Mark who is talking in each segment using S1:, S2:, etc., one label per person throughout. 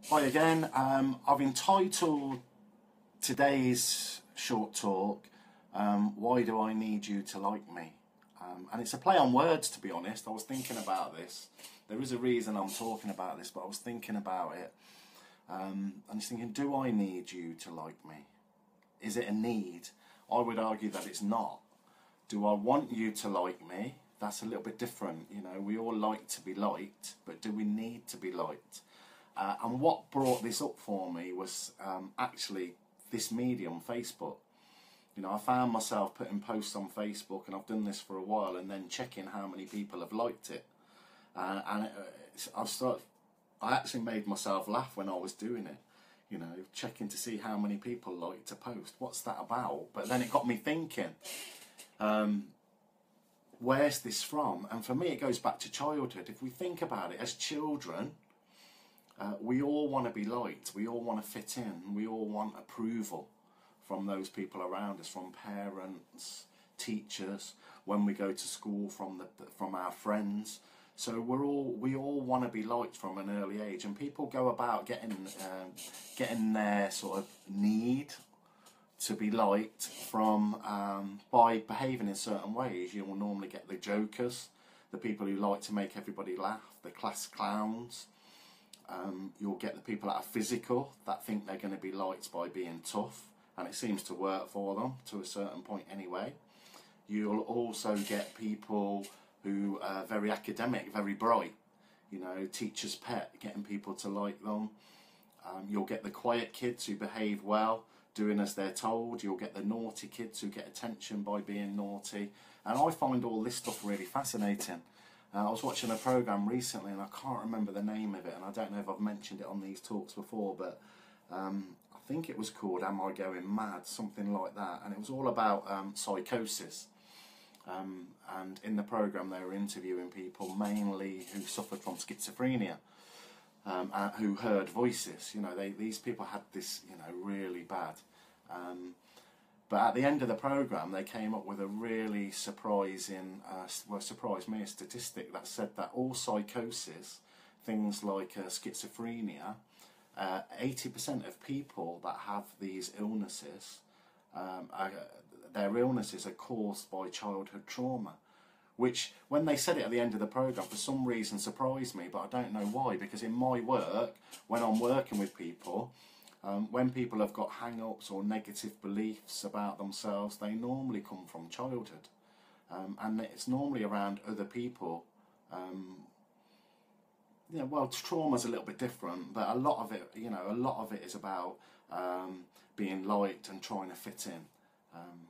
S1: Hi again. I've entitled today's short talk, Why Do I Need You to Like Me? And it's a play on words, to be honest. I was thinking about this. There is a reason I'm talking about this, but I was thinking about it. And I was thinking, do I need you to like me? Is it a need? I would argue that it's not. Do I want you to like me? That's a little bit different. You know, we all like to be liked, but do we need to be liked? And what brought this up for me was actually this medium, Facebook. You know, I found myself putting posts on Facebook, and I've done this for a while, and then checking how many people have liked it. I actually made myself laugh when I was doing it. You know, checking to see how many people liked a post. What's that about? But then it got me thinking. Where's this from? And for me, it goes back to childhood. If we think about it, as children, we all want to be liked. We all want to fit in. We all want approval from those people around us, from parents, teachers, when we go to school, from our friends. So we all want to be liked from an early age, and people go about getting their sort of need to be liked from by behaving in certain ways. You will normally get the jokers, the people who like to make everybody laugh, the class clowns. You'll get the people that are physical, that think they're going to be liked by being tough, and it seems to work for them to a certain point anyway. You'll also get people who are very academic, very bright, you know, teacher's pet, getting people to like them. You'll get the quiet kids who behave well, doing as they're told. You'll get the naughty kids who get attention by being naughty. And I find all this stuff really fascinating. I was watching a programme recently, and I can't remember the name of it, and I don't know if I've mentioned it on these talks before, but I think it was called Am I Going Mad? Something like that. And it was all about psychosis. And in the programme they were interviewing people mainly who suffered from schizophrenia, who heard voices. You know, these people had this, you know, really bad. But at the end of the programme, they came up with a really surprising, surprised me, a statistic that said that all psychosis, things like schizophrenia, 80% of people that have these illnesses, their illnesses are caused by childhood trauma. Which, when they said it at the end of the programme, for some reason surprised me, but I don't know why, because in my work, when I'm working with people, when people have got hang-ups or negative beliefs about themselves, they normally come from childhood. And it's normally around other people. Yeah, well, trauma's a little bit different, but a lot of it, you know, a lot of it is about being liked and trying to fit in,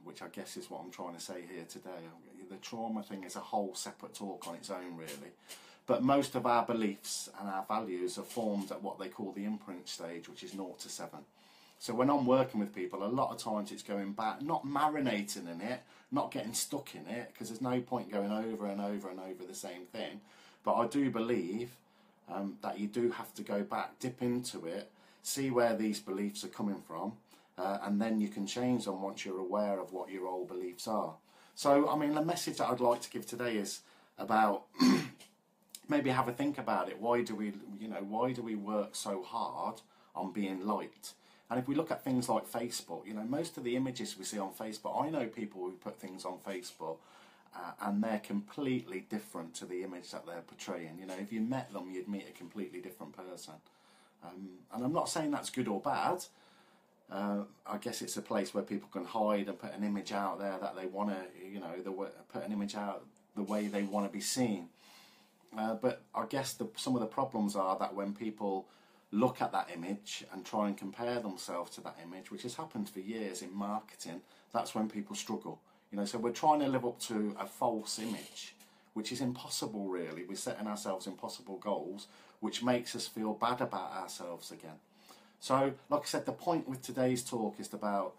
S1: which I guess is what I'm trying to say here today. The trauma thing is a whole separate talk on its own, really. But most of our beliefs and our values are formed at what they call the imprint stage, which is 0 to 7. So when I'm working with people, a lot of times it's going back, not marinating in it, not getting stuck in it, because there's no point going over and over and over the same thing. But I do believe that you do have to go back, dip into it, see where these beliefs are coming from, and then you can change them once you're aware of what your old beliefs are. So, I mean, the message that I'd like to give today is about maybe have a think about it. Why do we work so hard on being liked? And if we look at things like Facebook, you know, most of the images we see on Facebook, I know people who put things on Facebook and they're completely different to the image that they're portraying. You know, if you met them, you'd meet a completely different person. And I'm not saying that's good or bad. I guess it's a place where people can hide and put an image out there that they want to, you know, put an image out the way they want to be seen. But I guess some of the problems are that when people look at that image and try and compare themselves to that image, which has happened for years in marketing, that's when people struggle. You know, so we're trying to live up to a false image, which is impossible, really. We're setting ourselves impossible goals, which makes us feel bad about ourselves again. So, like I said, the point with today's talk is about,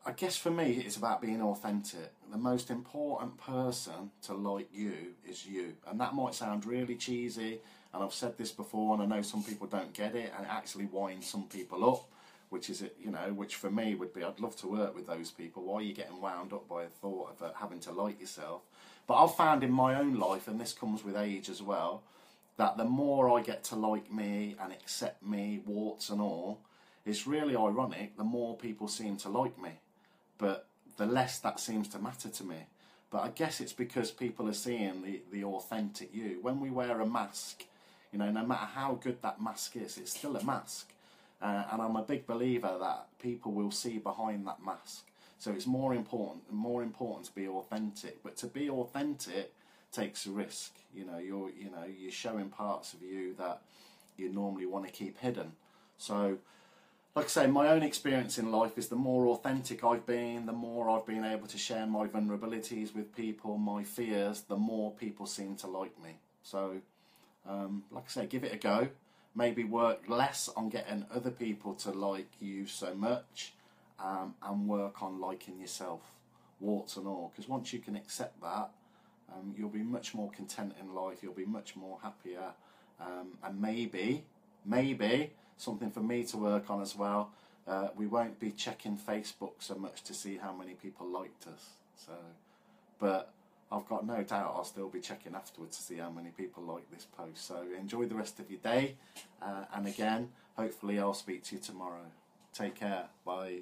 S1: I guess for me, it's about being authentic. The most important person to like you is you. And that might sound really cheesy, and I've said this before, and I know some people don't get it, and it actually winds some people up, which is, you know, which for me would be, I'd love to work with those people. Why are you getting wound up by the thought of having to like yourself? But I've found in my own life, and this comes with age as well, that the more I get to like me and accept me, warts and all, it's really ironic, the more people seem to like me, but the less that seems to matter to me. But I guess it's because people are seeing the authentic you. When we wear a mask, you know, no matter how good that mask is, it's still a mask. And I'm a big believer that people will see behind that mask. So it's more important to be authentic. But to be authentic takes a risk. You know, you're showing parts of you that you normally want to keep hidden. So, like I say, my own experience in life is the more authentic I've been, the more I've been able to share my vulnerabilities with people, my fears, the more people seem to like me. So, like I say, give it a go. Maybe work less on getting other people to like you so much, and work on liking yourself, warts and all. Because once you can accept that, you'll be much more content in life, you'll be much more happier, and maybe something for me to work on as well, we won't be checking Facebook so much to see how many people liked us. So, but I've got no doubt I'll still be checking afterwards to see how many people like this post. So enjoy the rest of your day, and again, hopefully I'll speak to you tomorrow. Take care. Bye.